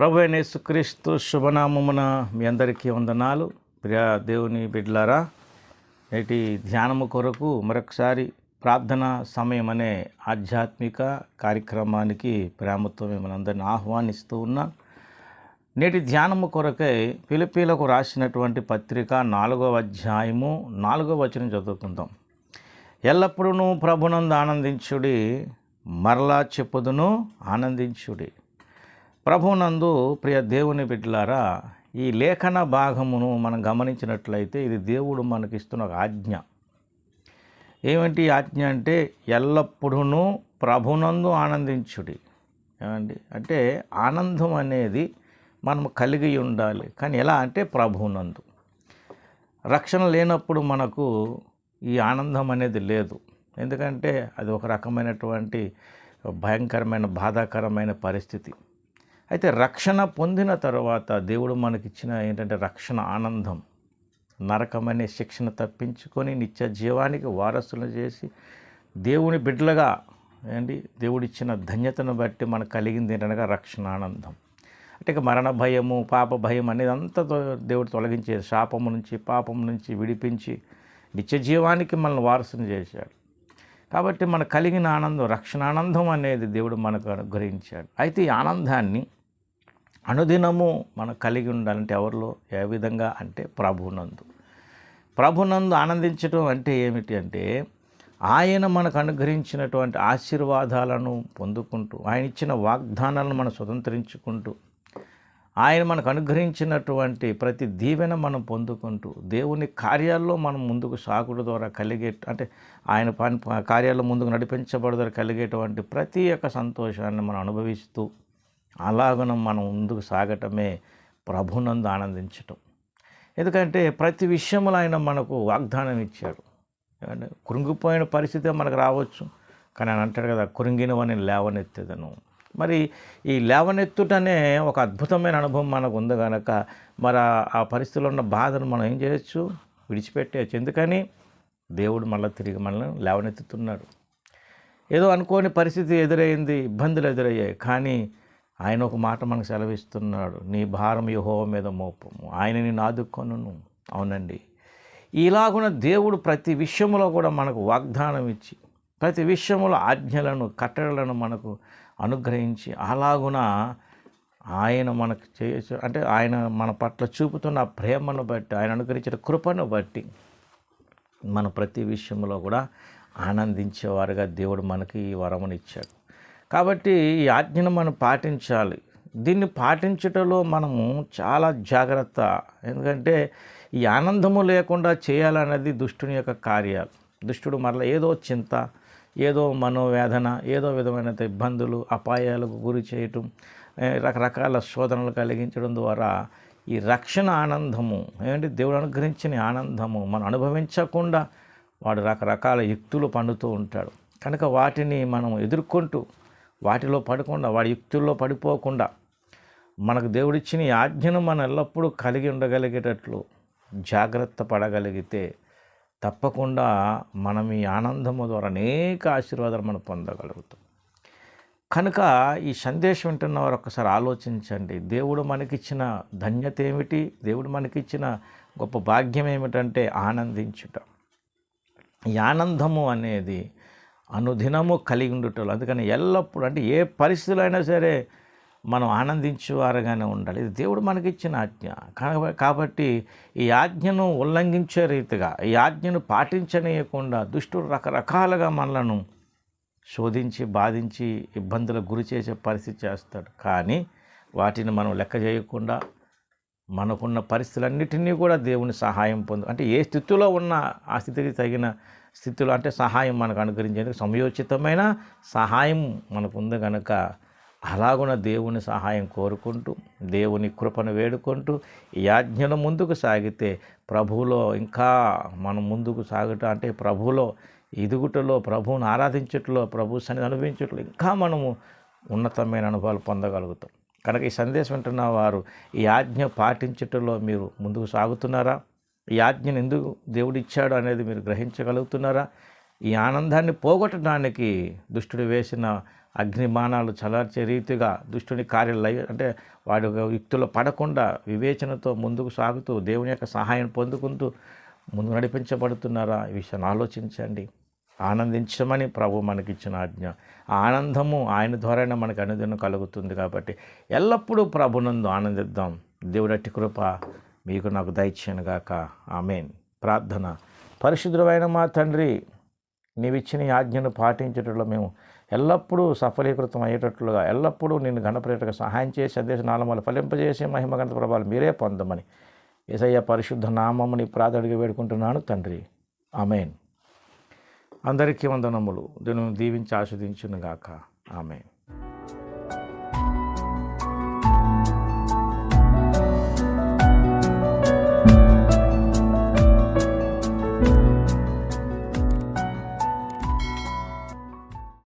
ప్రభు అయిన యేసుక్రీస్తు శుభనామమున మీ అందరికీ వందనాలు. ప్రియ దేవుని బిడ్డలారా, నేటి ధ్యానము కొరకు మరొకసారి ప్రార్థన సమయం అనే ఆధ్యాత్మిక కార్యక్రమానికి ప్రేమతో మిమ్మల్ని అందరిని ఆహ్వానిస్తూ ఉన్నాను. నేటి ధ్యానము కొరకై ఫిలిప్పీలకు రాసినటువంటి పత్రిక 4వ అధ్యాయము 4వ వచనం చదువుకుందాం. ఎల్లప్పుడూ ప్రభునందు ఆనందించుడి, మరలా చెప్పుదును ఆనందించుడి. ప్రభునందు ప్రియ దేవుని బిడ్డలారా, ఈ లేఖన భాగమును మనం గమనించినట్లయితే ఇది దేవుడు మనకిస్తున్న ఒక ఆజ్ఞ. ఏమిటి ఆజ్ఞ అంటే ఎల్లప్పుడూ ప్రభునందు ఆనందించుడి. ఏమండి అంటే ఆనందం అనేది మనం కలిగి ఉండాలి. కానీ ఎలా అంటే ప్రభునందు. రక్షణ లేనప్పుడు మనకు ఈ ఆనందం అనేది లేదు. ఎందుకంటే అది ఒక రకమైనటువంటి భయంకరమైన బాధాకరమైన పరిస్థితి. అయితే రక్షణ పొందిన తర్వాత దేవుడు మనకిచ్చిన ఏంటంటే రక్షణ ఆనందం. నరకమనే శిక్షణ తప్పించుకొని నిత్య జీవానికి వారసులు చేసి దేవుని బిడ్డలుగా దేవుడిచ్చిన ధన్యతను బట్టి మనకు కలిగింది ఏంటనగా రక్షణ ఆనందం. అంటే ఇక మరణ భయము, పాప భయం అనేది అంతా దేవుడు తొలగించేది. శాపము నుంచి, పాపం నుంచి విడిపించి నిత్య జీవానికి మనల్ని వారసుని చేశాడు. కాబట్టి మనకు కలిగిన ఆనందం, రక్షణ ఆనందం అనేది దేవుడు మనకు అనుగ్రహించాడు. అయితే ఈ ఆనందాన్ని అనుదినము మనం కలిగి ఉండాలంటే ఎవరిలో, ఏ విధంగా అంటే ప్రభునందు ఆనందించడం అంటే ఏమిటి అంటే ఆయన మనకు అనుగ్రహించినటువంటి ఆశీర్వాదాలను పొందుకుంటూ, ఆయన ఇచ్చిన వాగ్దానాలను మనం స్వతంత్రించుకుంటూ, ఆయన మనకు అనుగ్రహించినటువంటి ప్రతి దీవెన మనం పొందుకుంటూ, దేవుని కార్యాల్లో మనం ముందుకు సాగుడు ద్వారా కలిగే అంటే ఆయన కార్యాల్లో ముందుకు నడిపించబడు ద్వారా కలిగేటువంటి ప్రతి ఒక్క సంతోషాన్ని మనం అనుభవిస్తూ అలాగన మనం ముందుకు సాగటమే ప్రభునందు ఆనందించటం. ఎందుకంటే ప్రతి విషయంలో ఆయన మనకు వాగ్దానం ఇచ్చాడు. కృంగిపోయిన పరిస్థితి మనకు రావచ్చు, కానీ ఆయన అంటాడు కదా, కృంగినవని లేవనెత్తేదను. మరి ఈ లేవనెత్తుటనే ఒక అద్భుతమైన అనుభవం మనకు ఉంది కనుక మరి ఆ పరిస్థితిలో ఉన్న బాధను మనం ఏం చేయొచ్చు, విడిచిపెట్టేయచ్చు. ఎందుకని దేవుడు మళ్ళీ తిరిగి మనల్ని లేవనెత్తుతున్నాడు. ఏదో అనుకోని పరిస్థితి ఎదురైంది, ఇబ్బందులు ఎదురయ్యాయి, కానీ ఆయన ఒక మాట మనకు సెలవిస్తున్నాడు, నీ భారం యెహోవా మీద మోపము, ఆయన నిన్ను ఆదుకొనును. అవునండి, ఇలాగున దేవుడు ప్రతి విషయంలో కూడా మనకు వాగ్దానం ఇచ్చి ప్రతి విషయంలో ఆజ్ఞలను, కట్టడలను మనకు అనుగ్రహించి అలాగున ఆయన మనకు చేయొచ్చు. అంటే ఆయన మన పట్ల చూపుతున్న ప్రేమను బట్టి, ఆయన అనుగ్రహించిన కృపను బట్టి మన ప్రతి విషయంలో కూడా ఆనందించేవారుగా దేవుడు మనకి ఈ వరమునిచ్చాడు. కాబట్టి ఈ ఆజ్ఞను మనం పాటించాలి. దీన్ని పాటించటంలో మనము చాలా జాగ్రత్త. ఎందుకంటే ఈ ఆనందము లేకుండా చేయాలన్నది దుష్టుని యొక్క కార్యాలు. దుష్టుడు మరలా ఏదో చింత, ఏదో మనోవేదన, ఏదో విధమైన ఇబ్బందులు, అపాయాలకు గురి చేయటం, రకరకాల శోధనలు కలిగించడం ద్వారా ఈ రక్షణ ఆనందము దేవుడు అనుగ్రహించిన ఆనందము మనం అనుభవించకుండా వాడు రకరకాల యుక్తులు పన్నుతూ ఉంటాడు. కనుక వాటిని మనం ఎదుర్కొంటూ వాటిలో పడకుండా, వాడి యుక్తుల్లో పడిపోకుండా మనకు దేవుడిచ్చిన ఈ ఆజ్ఞను మనం ఎల్లప్పుడూ కలిగి ఉండగలిగేటట్లు జాగ్రత్త పడగలిగితే తప్పకుండా మనం ఈ ఆనందము ద్వారా అనేక ఆశీర్వాదాలు మనం పొందగలుగుతాం. కనుక ఈ సందేశం వింటున్న వారు ఒక్కసారి ఆలోచించండి. దేవుడు మనకిచ్చిన ధన్యత ఏమిటి, దేవుడు మనకిచ్చిన గొప్ప భాగ్యం ఏమిటంటే ఆనందించుట. ఈ ఆనందము అనేది అనుదినము కలిగి ఉండటం. అందుకని ఎల్లప్పుడూ అంటే ఏ పరిస్థితులు అయినా సరే మనం ఆనందించేవారుగానే ఉండాలి. ఇది దేవుడు మనకిచ్చిన ఆజ్ఞ. కాబట్టి ఈ ఆజ్ఞను ఉల్లంఘించే రీతిగా, ఈ ఆజ్ఞను పాటించనీయకుండా దుష్టుడు రకరకాలుగా మనలను శోధించి, బాధించి, ఇబ్బందులకు గురి చేసే పరిస్థితి చేస్తాడు. కానీ వాటిని మనం లెక్క చేయకుండా మనకున్న పరిస్థితులన్నిటినీ కూడా దేవుని సహాయం అంటే ఏ స్థితిలో ఉన్న ఆ స్థితికి తగిన స్థితిలో అంటే సహాయం మనకు అనుగ్రహించేందుకు సమయోచితమైన సహాయం మనకు ఉంది కనుక అలాగున దేవుని సహాయం కోరుకుంటూ, దేవుని కృపను వేడుకుంటూ ఈ ఆజ్ఞను ముందుకు సాగితే ప్రభువులో ఇంకా మనం ముందుకు సాగుట అంటే ప్రభువులో ఎదుగుటలో, ప్రభువును ఆరాధించుటలో, ప్రభు సన్నిధిని అనుభవించుటలో ఇంకా మనము ఉన్నతమైన అనుభవాలు పొందగలుగుతాం. కనుక ఈ సందేశం వింటున్న వారు ఈ ఆజ్ఞ పాటించుటలో మీరు ముందుకు సాగుతున్నారా? ఈ ఆజ్ఞను ఎందుకు దేవుడు ఇచ్చాడు అనేది మీరు గ్రహించగలుగుతున్నారా? ఈ ఆనందాన్ని పోగొట్టడానికి దుష్టుడు వేసిన అగ్నిబాణాలు చలార్చే రీతిగా దుష్టుని కార్యాలు అంటే వాడి యుక్తులు పడకుండా వివేచనతో ముందుకు సాగుతూ దేవుని యొక్క సహాయం పొందుకుంటూ ముందు నడిపించబడుతున్నారా? ఈ విషయాన్ని ఆలోచించండి. ఆనందించమని ప్రభు మనకిచ్చిన ఆజ్ఞ. ఆ ఆనందము ఆయన ద్వారానే మనకు అనుదినం కలుగుతుంది. కాబట్టి ఎల్లప్పుడూ ప్రభునందు ఆనందిద్దాం. దేవుడట్టి కృప మీకు నాకు దయచేయనుగాక. ఆమేన్. ప్రార్థన. పరిశుద్ధుడైన మా తండ్రి, నీవిచ్చిన ఈ ఆజ్ఞను పాటించేటట్లో మేము ఎల్లప్పుడూ సఫలీకృతం అయ్యేటట్లుగా ఎల్లప్పుడూ నిన్ను గణపరేటగా సహాయం చేసి అదేశనామాలు ఫలింపజేసి మహిమ గణత ప్రభావాలు మీరే పొందమని యేసయ్య పరిశుద్ధ నామముని ప్రార్థనగా వేడుకుంటున్నాను తండ్రి. ఆమేన్. అందరికీ వందనములు. దీనిని దీవించి ఆస్వాదించునుగాక. ఆమేన్.